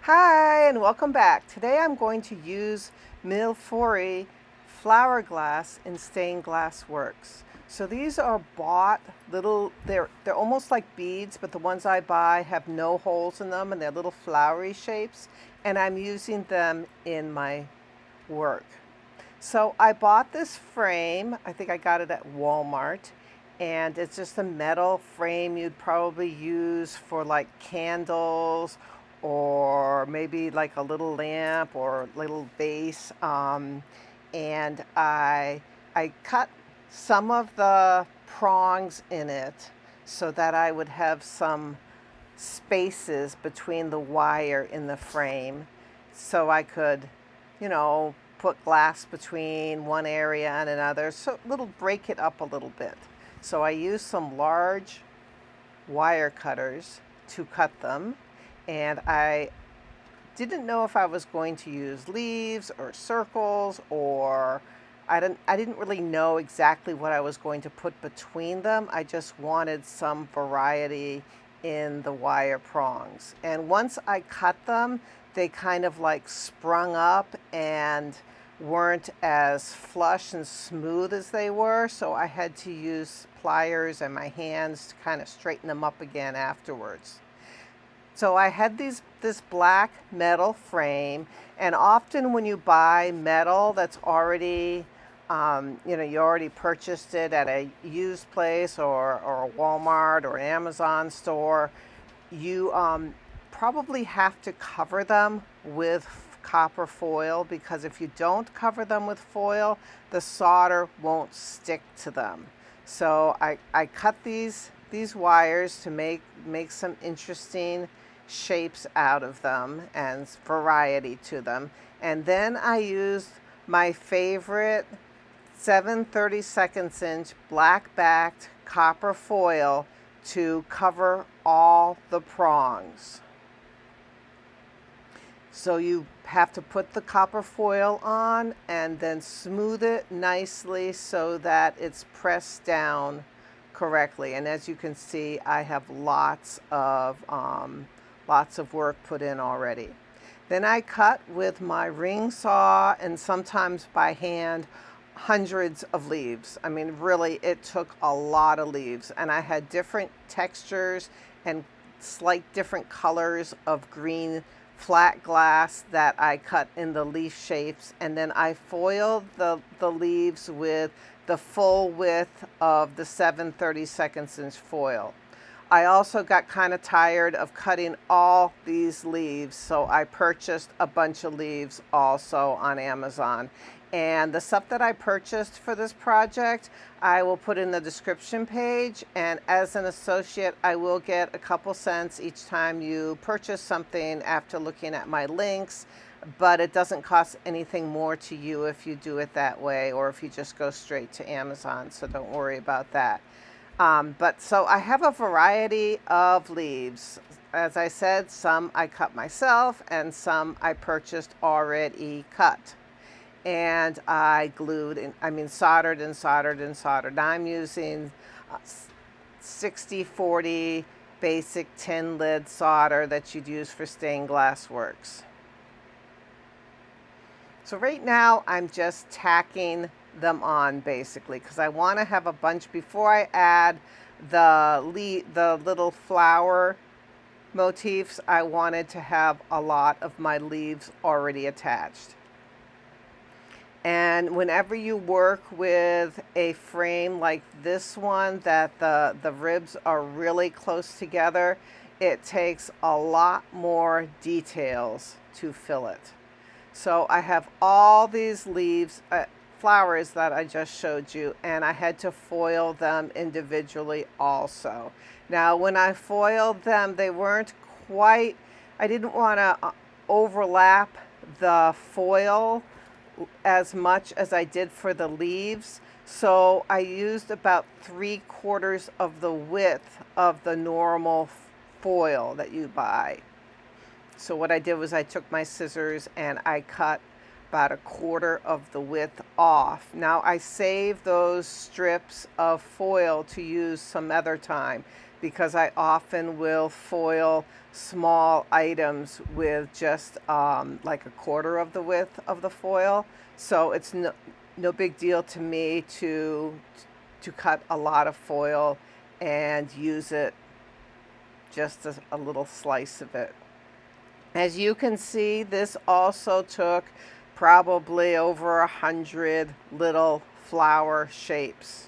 Hi and welcome back. Today I'm going to use Millefiori flower glass in stained glass works. So these are bought little, they're almost like beads, but the ones I buy have no holes in them and they're little flowery shapes, and I'm using them in my work. So I bought this frame. I think I got it at Walmart, and it's just a metal frame you'd probably use for like candles or maybe like a little lamp or little vase. And I cut some of the prongs in it so that I would have some spaces between the wire in the frame, so I could, put glass between one area and another, so it'll break it up a little bit. So I used some large wire cutters to cut them, and I didn't know if I was going to use leaves or circles, or I didn't really know exactly what I was going to put between them. I just wanted some variety in the wire prongs. And once I cut them, they kind of like sprung up and weren't as flush and smooth as they were, so I had to use pliers and my hands to kind of straighten them up again afterwards. So I had this black metal frame, and often when you buy metal that's already, you already purchased it at a used place or a Walmart or an Amazon store, you probably have to cover them with copper foil, because if you don't cover them with foil, the solder won't stick to them. So I cut these wires to make some interesting shapes out of them and variety to them. And then I used my favorite 7/32 inch black backed copper foil to cover all the prongs. So you have to put the copper foil on and then smooth it nicely so that it's pressed down correctly. And as you can see, I have lots of work put in already. Then I cut with my ring saw, and sometimes by hand, hundreds of leaves. I mean, really, it took a lot of leaves, and I had different textures and slight different colors of green flat glass that I cut in the leaf shapes, and then I foiled the leaves with the full width of the 7/32 inch foil. I also got kind of tired of cutting all these leaves, so I purchased a bunch of leaves also on Amazon. And the stuff that I purchased for this project, I will put in the description page. And as an associate, I will get a couple cents each time you purchase something after looking at my links. But it doesn't cost anything more to you if you do it that way, or if you just go straight to Amazon. So don't worry about that. But so I have a variety of leaves. As I said, some I cut myself and some I purchased already cut. And I soldered and soldered and soldered. Now I'm using 60/40 basic tin lid solder that you'd use for stained glass works. So right now I'm just tacking them on basically, because I want to have a bunch before I add the little flower motifs. I wanted to have a lot of my leaves already attached. And whenever you work with a frame like this one, that the ribs are really close together, it takes a lot more details to fill it. So I have all these leaves, flowers that I just showed you, and I had to foil them individually also. Now when I foiled them, they weren't quite, I didn't want to overlap the foil as much as I did for the leaves, so I used about 3/4 of the width of the normal foil that you buy. So what I did was I took my scissors and I cut about 1/4 of the width off. Now I save those strips of foil to use some other time. because I often will foil small items with just like a quarter of the width of the foil. So it's no big deal to me to cut a lot of foil and use it just a little slice of it. As you can see, this also took probably over 100 little flower shapes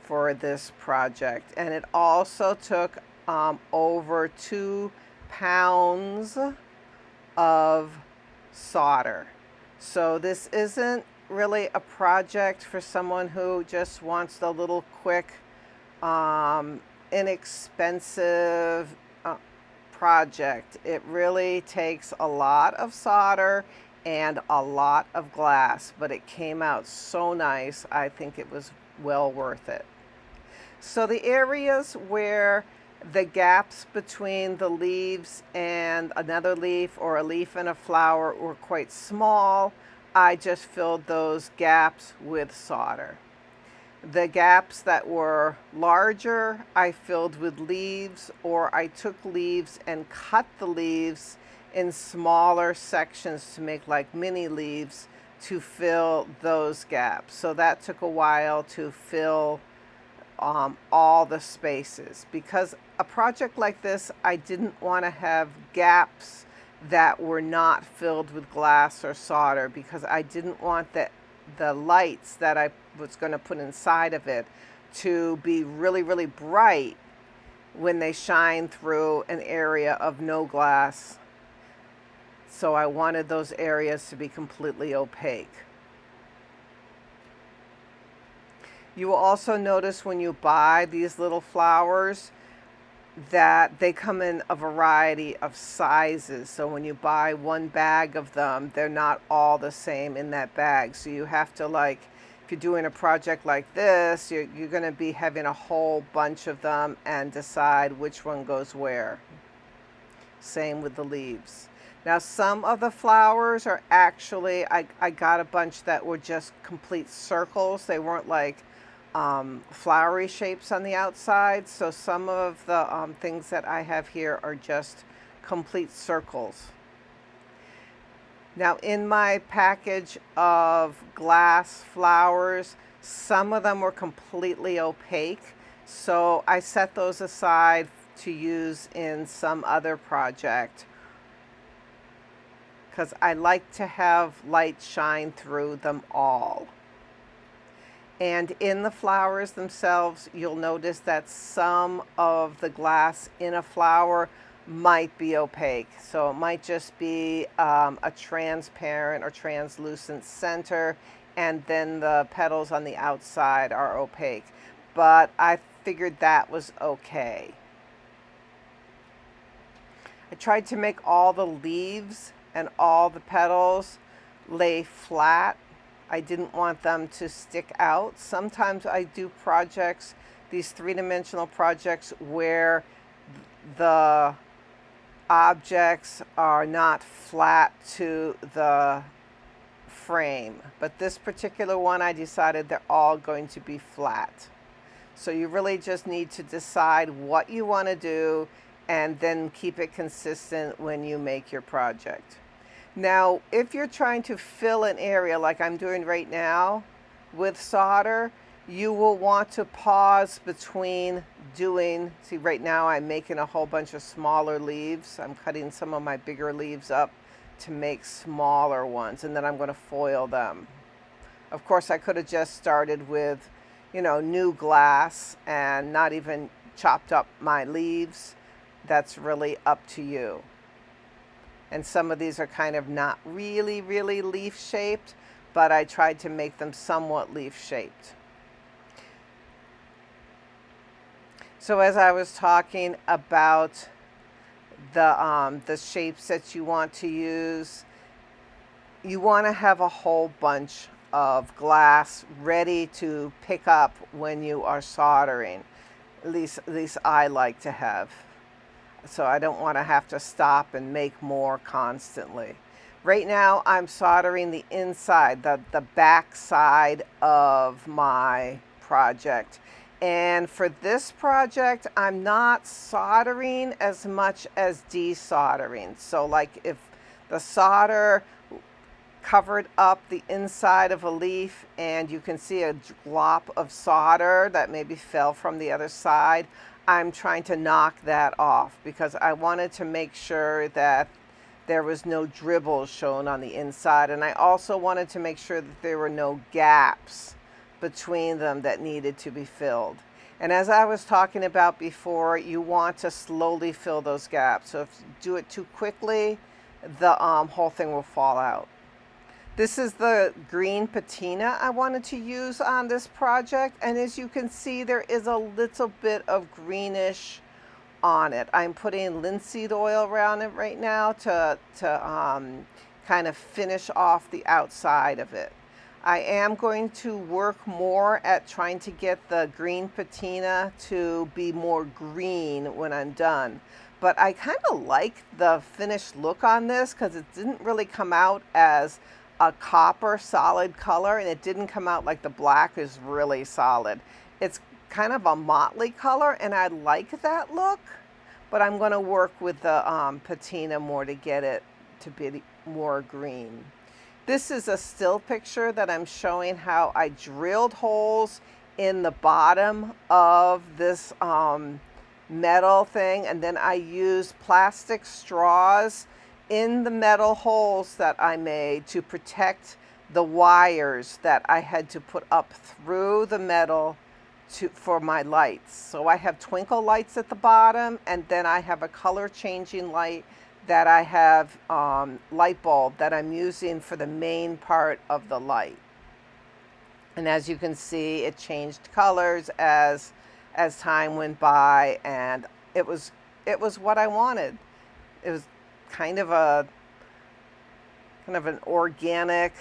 for this project, and it also took over 2 pounds of solder. So this isn't really a project for someone who just wants the little quick, inexpensive project. It really takes a lot of solder and a lot of glass, but it came out so nice. I think it was well worth it. So the areas where the gaps between the leaves and another leaf, or a leaf and a flower, were quite small, I just filled those gaps with solder. The gaps that were larger, I filled with leaves, or I took leaves and cut the leaves in smaller sections to make like mini leaves to fill those gaps. So that took a while to fill all the spaces, because a project like this, I didn't want to have gaps that were not filled with glass or solder, because I didn't want the lights that I was going to put inside of it to be really, really bright when they shine through an area of no glass. So I wanted those areas to be completely opaque. You will also notice when you buy these little flowers that they come in a variety of sizes. So when you buy one bag of them, they're not all the same in that bag. So you have to, like, if you're doing a project like this, you're going to be having a whole bunch of them and decide which one goes where. Same with the leaves. Now some of the flowers are actually, I got a bunch that were just complete circles. They weren't like flowery shapes on the outside. So some of the things that I have here are just complete circles. Now in my package of glass flowers, some of them were completely opaque. So I set those aside to use in some other project, because I like to have light shine through them all. And in the flowers themselves, you'll notice that some of the glass in a flower might be opaque. So it might just be a transparent or translucent center, and then the petals on the outside are opaque. But I figured that was okay. I tried to make all the leaves and all the petals lay flat. I didn't want them to stick out. Sometimes I do projects, these three-dimensional projects, where the objects are not flat to the frame. But this particular one, I decided they're all going to be flat. So you really just need to decide what you want to do and then keep it consistent when you make your project. Now, if you're trying to fill an area like I'm doing right now with solder, you will want to pause between doing, see right now I'm making a whole bunch of smaller leaves. I'm cutting some of my bigger leaves up to make smaller ones, and then I'm going to foil them. Of course, I could have just started with, new glass and not even chopped up my leaves. That's really up to you. And some of these are kind of not really, really leaf shaped, but I tried to make them somewhat leaf shaped. So as I was talking about the shapes that you want to use, you want to have a whole bunch of glass ready to pick up when you are soldering. At least I like to have. So I don't want to have to stop and make more constantly. Right now I'm soldering the inside, the back side of my project. And for this project, I'm not soldering as much as desoldering. So like if the solder covered up the inside of a leaf and you can see a glop of solder that maybe fell from the other side, I'm trying to knock that off because I wanted to make sure that there was no dribbles shown on the inside, and I also wanted to make sure that there were no gaps between them that needed to be filled. And as I was talking about before, you want to slowly fill those gaps. So if you do it too quickly, the whole thing will fall out. This is the green patina I wanted to use on this project, and as you can see, there is a little bit of greenish on it. I'm putting linseed oil around it right now to kind of finish off the outside of it. I am going to work more at trying to get the green patina to be more green when I'm done. But I kind of like the finished look on this because it didn't really come out as a copper solid color, and it didn't come out like the black is really solid. It's kind of a motley color, and I like that look, but I'm going to work with the patina more to get it to be more green. This is a still picture that I'm showing how I drilled holes in the bottom of this metal thing, and then I used plastic straws in the metal holes that I made to protect the wires that I had to put up through the metal for my lights. So I have twinkle lights at the bottom, and then I have a color changing light that I have light bulb that I'm using for the main part of the light. And as you can see, it changed colors as time went by, and it was what I wanted. It was kind of an organic,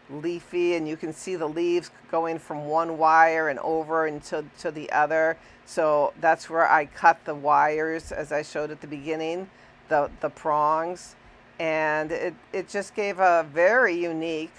leafy, and you can see the leaves going from one wire and over into the other. So that's where I cut the wires, as I showed at the beginning, the prongs, and it just gave a very unique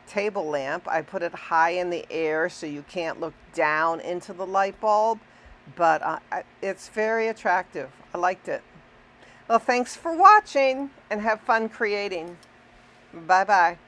table lamp. I put it high in the air so you can't look down into the light bulb, but it's very attractive. I liked it. Well, thanks for watching, and have fun creating. Bye-bye.